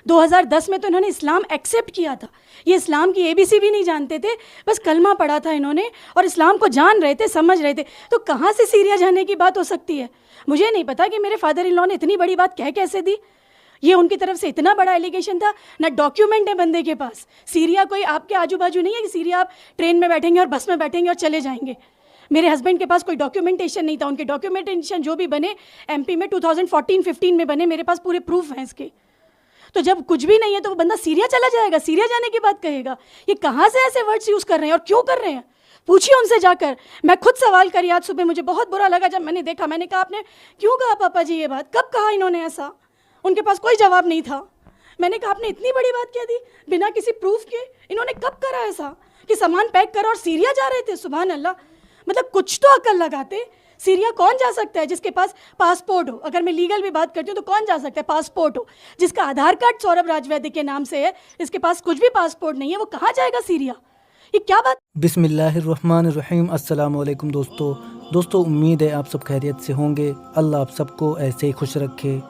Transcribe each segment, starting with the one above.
2010 में तो इन्होंने इस्लाम एक्सेप्ट किया था, ये इस्लाम की ABC भी नहीं जानते थे, बस कलमा पढ़ा था इन्होंने और इस्लाम को जान रहे थे, समझ रहे थे। तो कहाँ से सीरिया जाने की बात हो सकती है? मुझे नहीं पता कि मेरे फादर इन लॉ ने इतनी बड़ी बात कह कैसे दी। ये उनकी तरफ से इतना बड़ा एलिगेशन था, ना डॉक्यूमेंट है बंदे के पास। सीरिया कोई आपके आजू बाजू नहीं है कि सीरिया आप ट्रेन में बैठेंगे और बस में बैठेंगे और चले जाएंगे। मेरे हस्बैंड के पास कोई डॉक्यूमेंटेशन नहीं था, उनके डॉक्यूमेंटेशन जो भी बने MP में 2014-15 में बने, मेरे पास पूरे प्रूफ हैं इसके। तो जब कुछ भी नहीं है तो वो बंदा सीरिया चला जाएगा, सीरिया जाने की बात कहेगा? ये कहाँ से ऐसे वर्ड्स यूज़ कर रहे हैं और क्यों कर रहे हैं? पूछिए उनसे जाकर। मैं खुद सवाल करी आज सुबह, मुझे बहुत बुरा लगा जब मैंने देखा। मैंने कहा आपने क्यों कहा पापा जी ये बात, कब कहा इन्होंने ऐसा? उनके पास कोई जवाब नहीं था। मैंने कहा आपने इतनी बड़ी बात कह दी बिना किसी प्रूफ के, इन्होंने कब करा ऐसा कि सामान पैक करो और सीरिया जा रहे थे? सुभान अल्लाह, मतलब कुछ तो अकल लगाते। सीरिया कौन जा सकता है जिसके पास पासपोर्ट हो? अगर मैं लीगल भी बात करती हूँ तो कौन जा सकता है? पासपोर्ट हो, जिसका आधार कार्ड सौरभ राजवैद्य के नाम से है, इसके पास कुछ भी पासपोर्ट नहीं है, वो कहाँ जाएगा सीरिया? ये क्या बात? बिस्मिल्लाहिर्रहमानिर्रहीम। अस्सलाम वालेकुम दोस्तों, उम्मीद है आप सब खैरियत से होंगे। अल्लाह आप सबको ऐसे ही खुश रखे।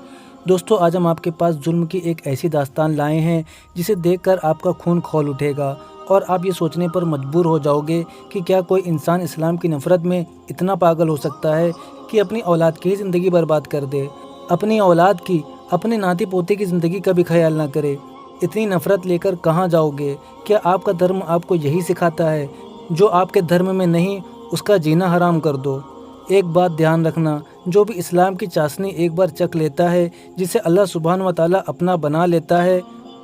दोस्तों, आज हम आपके पास जुल्म की एक ऐसी दास्तान लाए हैं जिसे देखकर आपका खून खौल उठेगा और आप ये सोचने पर मजबूर हो जाओगे कि क्या कोई इंसान इस्लाम की नफ़रत में इतना पागल हो सकता है कि अपनी औलाद की ज़िंदगी बर्बाद कर दे, अपनी औलाद की, अपने नाती पोते की ज़िंदगी का भी ख्याल ना करे। इतनी नफ़रत लेकर कहाँ जाओगे? क्या आपका धर्म आपको यही सिखाता है? जो आपके धर्म में नहीं उसका जीना हराम कर दो। एक बात ध्यान रखना, जो भी इस्लाम की चाशनी एक बार चख लेता है, जिसे अल्लाह सुब्हान व तआला अपना बना लेता है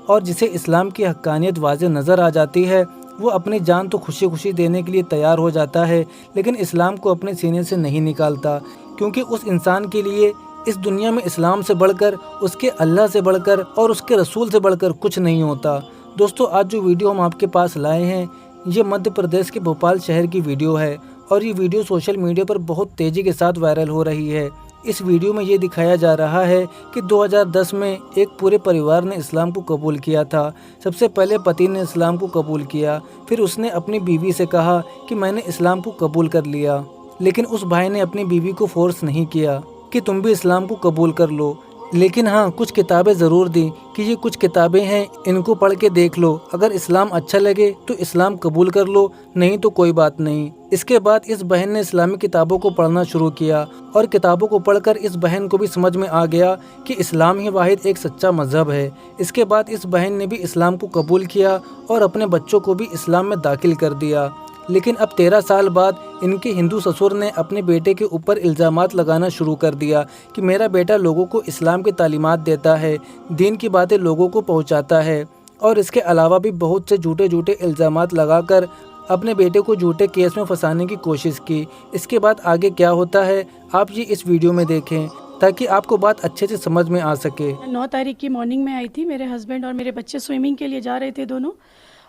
और जिसे इस्लाम की हक्कानियत वाज़े नज़र आ जाती है, वो अपनी जान तो खुशी खुशी देने के लिए तैयार हो जाता है, लेकिन इस्लाम को अपने सीने से नहीं निकालता। क्योंकि उस इंसान के लिए इस दुनिया में इस्लाम से बढ़कर, उसके अल्लाह से बढ़कर और उसके रसूल से बढ़कर कुछ नहीं होता। दोस्तों, आज जो वीडियो हम आपके पास लाए हैं, ये मध्य प्रदेश के भोपाल शहर की वीडियो है और ये वीडियो सोशल मीडिया पर बहुत तेज़ी के साथ वायरल हो रही है। इस वीडियो में ये दिखाया जा रहा है कि 2010 में एक पूरे परिवार ने इस्लाम को कबूल किया था। सबसे पहले पति ने इस्लाम को कबूल किया, फिर उसने अपनी बीवी से कहा कि मैंने इस्लाम को कबूल कर लिया, लेकिन उस भाई ने अपनी बीवी को फोर्स नहीं किया कि तुम भी इस्लाम को कबूल कर लो, लेकिन हाँ, कुछ किताबें ज़रूर दी कि ये कुछ किताबें हैं, इनको पढ़ के देख लो, अगर इस्लाम अच्छा लगे तो इस्लाम कबूल कर लो, नहीं तो कोई बात नहीं। इसके बाद इस बहन ने इस्लामी किताबों को पढ़ना शुरू किया और किताबों को पढ़कर इस बहन को भी समझ में आ गया कि इस्लाम ही वाहिद एक सच्चा मज़हब है। इसके बाद इस बहन ने भी इस्लाम को कबूल किया और अपने बच्चों को भी इस्लाम में दाखिल कर दिया। लेकिन अब 13 साल बाद इनके हिंदू ससुर ने अपने बेटे के ऊपर इल्ज़ामात लगाना शुरू कर दिया कि मेरा बेटा लोगों को इस्लाम की तालीमात देता है, दीन की बातें लोगों को पहुंचाता है, और इसके अलावा भी बहुत से झूठे इल्ज़ामात लगाकर अपने बेटे को झूठे केस में फंसाने की कोशिश की। इसके बाद आगे क्या होता है आप ये इस वीडियो में देखें ताकि आपको बात अच्छे से समझ में आ सके। 9 तारीख की मॉर्निंग में आई थी। मेरे हस्बैंड और मेरे बच्चे स्विमिंग के लिए जा रहे थे दोनों,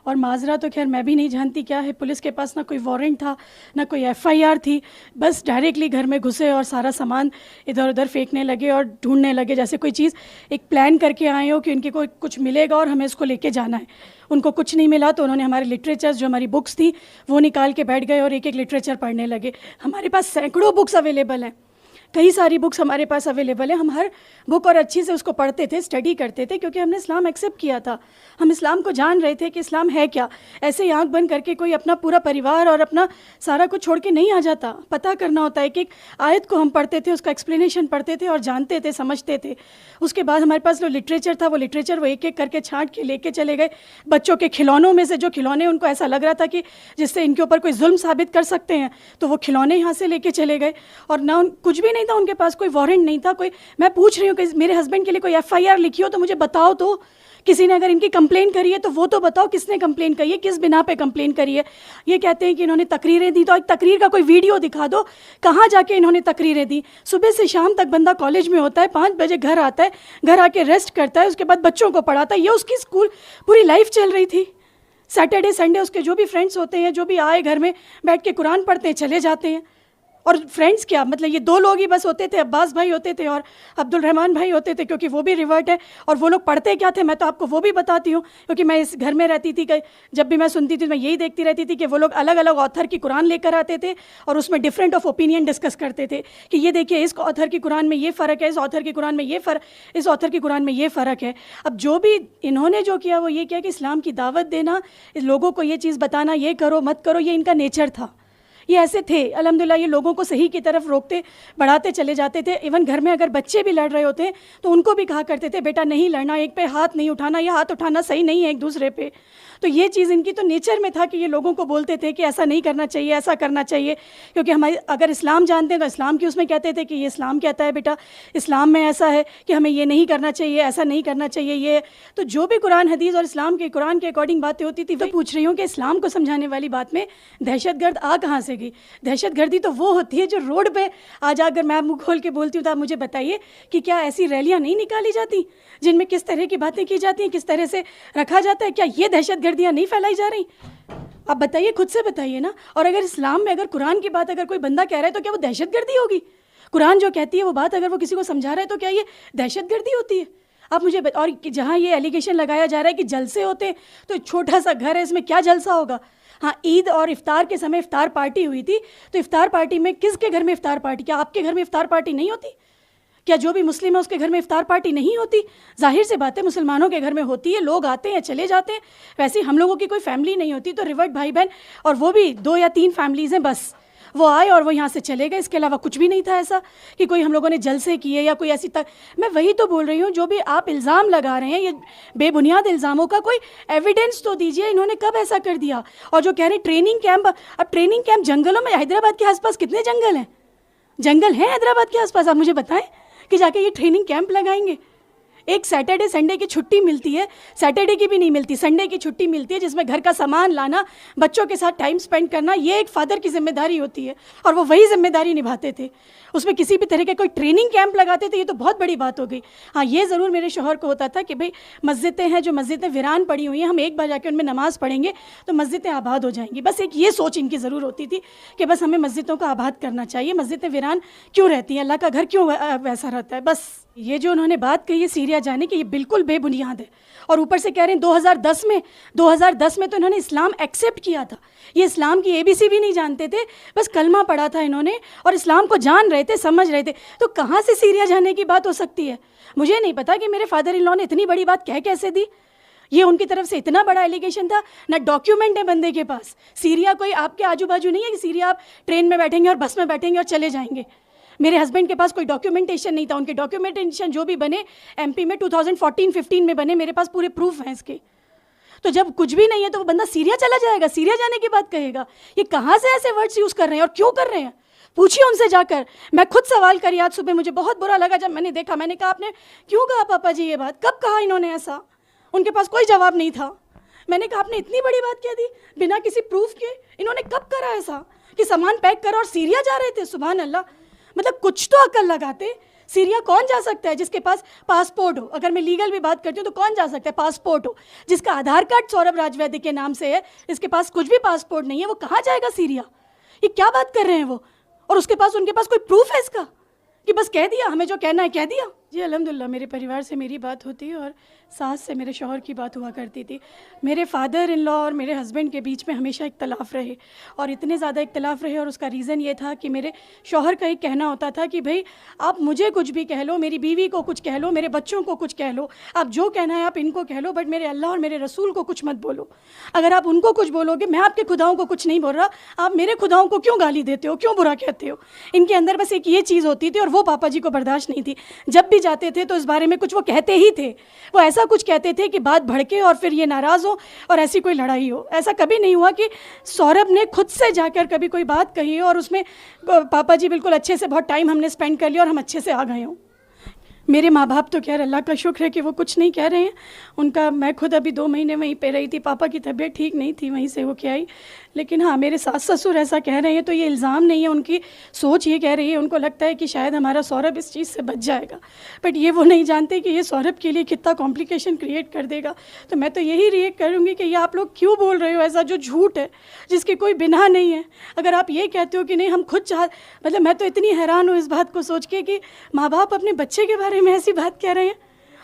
और माजरा तो खैर मैं भी नहीं जानती क्या है। पुलिस के पास ना कोई वारंट था, ना कोई FIR थी, बस डायरेक्टली घर में घुसे और सारा सामान इधर उधर फेंकने लगे और ढूंढने लगे जैसे कोई चीज़ एक प्लान करके आए हो कि उनके को कुछ मिलेगा और हमें इसको लेके जाना है। उनको कुछ नहीं मिला तो उन्होंने हमारे लिटरेचर्स, जो हमारी बुक्स थी, वो निकाल के बैठ गए और एक एक लिटरेचर पढ़ने लगे। हमारे पास सैकड़ों बुक्स अवेलेबल हैं, कई सारी बुक्स हमारे पास अवेलेबल है। हम हर बुक और अच्छी से उसको पढ़ते थे, स्टडी करते थे, क्योंकि हमने इस्लाम एक्सेप्ट किया था। हम इस्लाम को जान रहे थे कि इस्लाम है क्या। ऐसे ही आंख बंद करके कोई अपना पूरा परिवार और अपना सारा कुछ छोड़ के नहीं आ जाता। पता करना होता है। एक आयत को हम पढ़ते थे, उसका एक्सप्लेनेशन पढ़ते थे और जानते थे, समझते थे। उसके बाद हमारे पास जो लिटरेचर था, वो लिटरेचर वो एक एक करके छाँट के लेके चले गए। बच्चों के खिलौनों में से जो खिलौने उनको ऐसा लग रहा था कि जिससे इनके ऊपर कोई जुल्म साबित कर सकते हैं, तो वो खिलौने यहाँ से लेके चले गए। और ना कुछ भी नहीं था उनके पास, कोई वारंट नहीं था। कोई, मैं पूछ रही हूँ कि मेरे हस्बैंड के लिए कोई FIR लिखी हो तो मुझे बताओ तो। किसी ने अगर इनकी कंप्लेन करी है तो वो तो बताओ, किसने कंप्लेन करी है, किस बिना पे कंप्लेन करी है। ये कहते हैं कि इन्होंने तकरीरें दी, तो एक तकरीर का कोई वीडियो दिखा दो, कहाँ जाके इन्होंने तकरीरें दी। सुबह से शाम तक बंदा कॉलेज में होता है, 5 बजे घर आता है, घर आके रेस्ट करता है, उसके बाद बच्चों को पढ़ाता है। ये उसकी स्कूल पूरी लाइफ चल रही थी। सैटरडे संडे उसके जो भी फ्रेंड्स होते हैं, जो भी आए घर में बैठ के कुरान पढ़ते हैं, चले जाते हैं। और फ्रेंड्स क्या, मतलब ये 2 लोग ही बस होते थे, अब्बास भाई होते थे और अब्दुल रहमान भाई होते थे, क्योंकि वो भी रिवर्ट है। और वो लोग पढ़ते क्या थे मैं तो आपको वो भी बताती हूँ, क्योंकि मैं इस घर में रहती थी, जब भी मैं सुनती थी मैं यही देखती रहती थी कि वो लोग अलग अलग ऑथर की कुरान लेकर आते थे और उसमें डिफरेंट ऑफ ओपिनियन डिस्कस करते थे कि ये देखिए इस ऑथर की कुरान में ये फ़र्क है, इस ऑथर की कुरान में ये फ़र्क, इस ऑथर की कुरान में ये फ़र्क है। अब जो भी इन्होंने जो किया वो ये किया कि इस्लाम की दावत देना, लोगों को ये चीज़ बताना, ये करो मत करो, ये इनका नेचर था। ये ऐसे थे अल्हम्दुलिल्लाह, ये लोगों को सही की तरफ रोकते बढ़ाते चले जाते थे। इवन घर में अगर बच्चे भी लड़ रहे होते हैं तो उनको भी कहा करते थे बेटा नहीं लड़ना, एक पे हाथ नहीं उठाना, ये हाथ उठाना सही नहीं है एक दूसरे पे। तो ये चीज़ इनकी तो नेचर में था कि ये लोगों को बोलते थे कि ऐसा नहीं करना चाहिए, ऐसा करना चाहिए, क्योंकि हमारे अगर इस्लाम जानते हैं तो इस्लाम की उसमें कहते थे कि ये इस्लाम कहता है बेटा, इस्लाम में ऐसा है कि हमें ये नहीं करना चाहिए, ऐसा नहीं करना चाहिए। ये तो जो भी कुरान हदीस और इस्लाम के कुरान के अकॉर्डिंग बातें होती थी, वो पूछ रही हूँ कि इस्लाम को समझाने वाली बात में दहशतगर्द आ कहाँ से गई? दहशतगर्दी तो वो होती है जो रोड पे आज अगर मैं मुँह खोल के बोलती हूँ तो आप मुझे बताइए कि क्या ऐसी रैलियाँ नहीं निकाली जाती जिनमें किस तरह की बातें की जाती हैं, किस तरह से रखा जाता है? क्या ये दहशतगर्दियाँ नहीं फैलाई जा रही? आप बताइए, खुद से बताइए ना। और अगर इस्लाम में अगर कुरान की बात अगर कोई बंदा कह रहा है तो क्या वो दहशतगर्दी होगी? कुरान जो कहती है वो बात अगर वो किसी को समझा रहा है तो क्या ये दहशतगर्दी होती है? आप मुझे और जहाँ ये एलिगेशन लगाया जा रहा है कि जलसे होते हैं, तो छोटा सा घर है, इसमें क्या जलसा होगा? हाँ, ईद और इफ्तार के समय इफ्तार पार्टी हुई थी, तो इफ्तार पार्टी में किसके घर में इफ्तार पार्टी? क्या आपके घर में इफ्तार पार्टी नहीं होती? क्या जो भी मुस्लिम है उसके घर में इफ्तार पार्टी नहीं होती? जाहिर सी बात है मुसलमानों के घर में होती है, लोग आते हैं चले जाते हैं। वैसे हम लोगों की कोई फैमिली नहीं होती, तो रिवर्ट भाई बहन, और वो भी 2 या 3 फैमिलीज़ हैं बस, वो आए और वो यहाँ से चले गए, इसके अलावा कुछ भी नहीं था ऐसा कि कोई हम लोगों ने जलसे किए या कोई ऐसी मैं वही तो बोल रही हूँ, जो भी आप इल्ज़ाम लगा रहे हैं ये बेबुनियाद इल्ज़ामों का कोई एविडेंस तो दीजिए, इन्होंने कब ऐसा कर दिया? और जो कह रहे हैं ट्रेनिंग कैंप, अब ट्रेनिंग कैंप जंगलों में, हैदराबाद के आसपास कितने जंगल हैं? जंगल हैं हैदराबाद के आसपास? आप मुझे बताएं कि जाके ये ट्रेनिंग कैंप लगाएंगे। एक सैटरडे संडे की छुट्टी मिलती है, सैटरडे की भी नहीं मिलती, संडे की छुट्टी मिलती है, जिसमें घर का सामान लाना, बच्चों के साथ टाइम स्पेंड करना, ये एक फादर की जिम्मेदारी होती है और वो वही जिम्मेदारी निभाते थे। उसमें किसी भी तरह के कोई ट्रेनिंग कैंप लगाते थे, ये तो बहुत बड़ी बात हो गई। हाँ, ये ज़रूर मेरे शौहर को होता था कि भाई मस्जिदें हैं, जो मस्जिदें वीरान पड़ी हुई हैं, हम एक बार जाके उनमें नमाज़ पढ़ेंगे तो मस्जिदें आबाद हो जाएंगी। बस एक ये सोच इनकी ज़रूर होती थी कि बस हमें मस्जिदों को आबाद करना चाहिए, मस्जिदें वीरान क्यों रहती हैं, अल्लाह का घर क्यों वैसा रहता है। बस ये जो उन्होंने बात कही है सीरिया जाने की, ये बिल्कुल बेबुनियाद है। और ऊपर से कह रहे हैं 2010 में तो इन्होंने इस्लाम एक्सेप्ट किया था। ये इस्लाम की ABC भी नहीं जानते थे, बस कलमा पढ़ा था इन्होंने और इस्लाम को जान रहे थे, समझ रहे थे। तो कहाँ से सीरिया जाने की बात हो सकती है? मुझे नहीं पता कि मेरे फादर इन लॉ ने इतनी बड़ी बात कह कैसे दी। ये उनकी तरफ से इतना बड़ा एलिगेशन था, ना डॉक्यूमेंट है बंदे के पास। सीरिया कोई आपके आजू बाजू नहीं है कि सीरिया आप ट्रेन में बैठेंगे और बस में बैठेंगे और चले जाएंगे। मेरे हस्बैंड के पास कोई डॉक्यूमेंटेशन नहीं था, उनके डॉक्यूमेंटेशन जो भी बने MP में 2014-15 में बने, मेरे पास पूरे प्रूफ हैं इसके। तो जब कुछ भी नहीं है तो वो बंदा सीरिया चला जाएगा, सीरिया जाने की बात कहेगा? ये कहाँ से ऐसे वर्ड्स यूज़ कर रहे हैं और क्यों कर रहे हैं? पूछिए उनसे जाकर। मैं खुद सवाल करी आज सुबह, मुझे बहुत बुरा लगा जब मैंने देखा। मैंने कहा आपने क्यों कहा पापा जी ये बात? कब कहा इन्होंने ऐसा? उनके पास कोई जवाब नहीं था। मैंने कहा आपने इतनी बड़ी बात कह दी बिना किसी प्रूफ के? इन्होंने कब करा ऐसा कि सामान पैक करो और सीरिया जा रहे थे? सुभान अल्लाह, मतलब कुछ तो अकल लगाते। सीरिया कौन जा सकता है जिसके पास पासपोर्ट हो? अगर मैं लीगल भी बात करती हूँ तो कौन जा सकता है? पासपोर्ट हो, जिसका आधार कार्ड सौरभ राजवैद्य के नाम से है, इसके पास कुछ भी पासपोर्ट नहीं है, वो कहाँ जाएगा सीरिया? ये क्या बात कर रहे हैं वो? और उनके पास कोई प्रूफ है इसका कि बस कह दिया, हमें जो कहना है कह दिया? जी अल्हम्दुलिल्लाह, मेरे परिवार से मेरी बात होती है और सास से मेरे शौहर की बात हुआ करती थी। मेरे फादर इन लॉ और मेरे हस्बैंड के बीच में हमेशा इख्तलाफ रहे और इतने ज़्यादा इख्तलाफ रहे, और उसका रीज़न ये था कि मेरे शौहर का एक कहना होता था कि भाई आप मुझे कुछ भी कह लो, मेरी बीवी को कुछ कह लो, मेरे बच्चों को कुछ कह लो, आप जो कहना है आप इनको कह लो, बट मेरे अल्लाह और मेरे रसूल को कुछ मत बोलो। अगर आप उनको कुछ बोलोगे, मैं आपके खुदाओं को कुछ नहीं बोल रहा, आप मेरे खुदाओं को क्यों गाली देते हो, क्यों बुरा कहते हो? इनके अंदर बस एक ये चीज़ होती थी और वो पापा जी को बर्दाश्त नहीं थी। जब भी जाते थे तो इस बारे में कुछ वो कहते ही थे, वो ऐसा कुछ कहते थे कि बात भड़के और फिर ये नाराज़ हो और ऐसी कोई लड़ाई हो। ऐसा कभी नहीं हुआ कि सौरभ ने खुद से जाकर कभी कोई बात कही और उसमें पापा जी बिल्कुल अच्छे से बहुत टाइम हमने स्पेंड कर लिया और हम अच्छे से आ गए हों। मेरे माँ बाप तो खैर अल्लाह का शुक्र है कि वो कुछ नहीं कह रहे हैं। उनका, मैं खुद अभी 2 महीने वहीं पे रही थी, पापा की तबीयत ठीक नहीं थी, वहीं से होके आई। लेकिन हाँ, मेरे सास ससुर ऐसा कह रहे हैं तो ये इल्ज़ाम नहीं है, उनकी सोच ये कह रही है। उनको लगता है कि शायद हमारा सौरभ इस चीज़ से बच जाएगा, बट ये वो नहीं जानते कि ये सौरभ के लिए कितना कॉम्प्लिकेशन क्रिएट कर देगा। तो मैं तो यही रिएक्ट करूँगी कि ये आप लोग क्यों बोल रहे हो ऐसा जो झूठ है, जिसकी कोई बिना नहीं है। अगर आप ये कहते हो कि नहीं हम खुद मतलब मैं तो इतनी हैरान हूँ इस बात को सोच के कि माँ बाप अपने बच्चे के बारे में ऐसी बात कह रहे हैं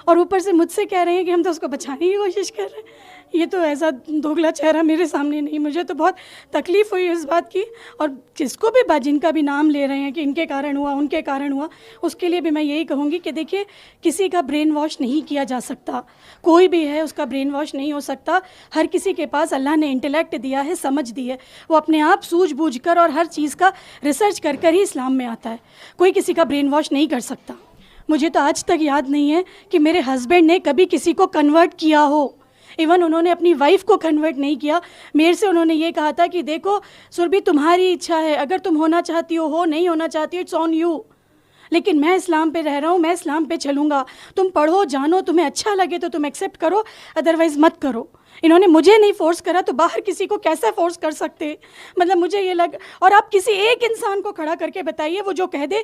और ऊपर से मुझसे कह रहे हैं कि हम तो उसको बचाने की कोशिश कर रहे हैं। ये तो ऐसा दोगला चेहरा मेरे सामने नहीं। मुझे तो बहुत तकलीफ़ हुई इस बात की। और जिसको भी जिनका भी नाम ले रहे हैं कि इनके कारण हुआ, उनके कारण हुआ, उसके लिए भी मैं यही कहूँगी कि देखिए, किसी का ब्रेन वॉश नहीं किया जा सकता। कोई भी है उसका ब्रेन वॉश नहीं हो सकता। हर किसी के पास अल्लाह ने इंटेलेक्ट दिया है, समझ दी है, वो अपने आप सूझबूझ कर और हर चीज़ का रिसर्च कर कर ही इस्लाम में आता है। कोई किसी का ब्रेन वॉश नहीं कर सकता। मुझे तो आज तक याद नहीं है कि मेरे हस्बैंड ने कभी किसी को कन्वर्ट किया हो। इवन उन्होंने अपनी वाइफ को कन्वर्ट नहीं किया। मेरे से उन्होंने ये कहा था कि देखो सुरभि, तुम्हारी इच्छा है, अगर तुम होना चाहती हो, नहीं होना चाहती हो, इट्स ऑन यू। लेकिन मैं इस्लाम पे रह रहा हूँ, मैं इस्लाम पे चलूँगा। तुम पढ़ो, जानो, तुम्हें अच्छा लगे तो तुम एक्सेप्ट करो, अदरवाइज़ मत करो। इन्होंने मुझे नहीं फोर्स करा तो बाहर किसी को कैसे फोर्स कर सकते? मतलब मुझे ये और आप किसी एक इंसान को खड़ा करके बताइए वो जो कह दे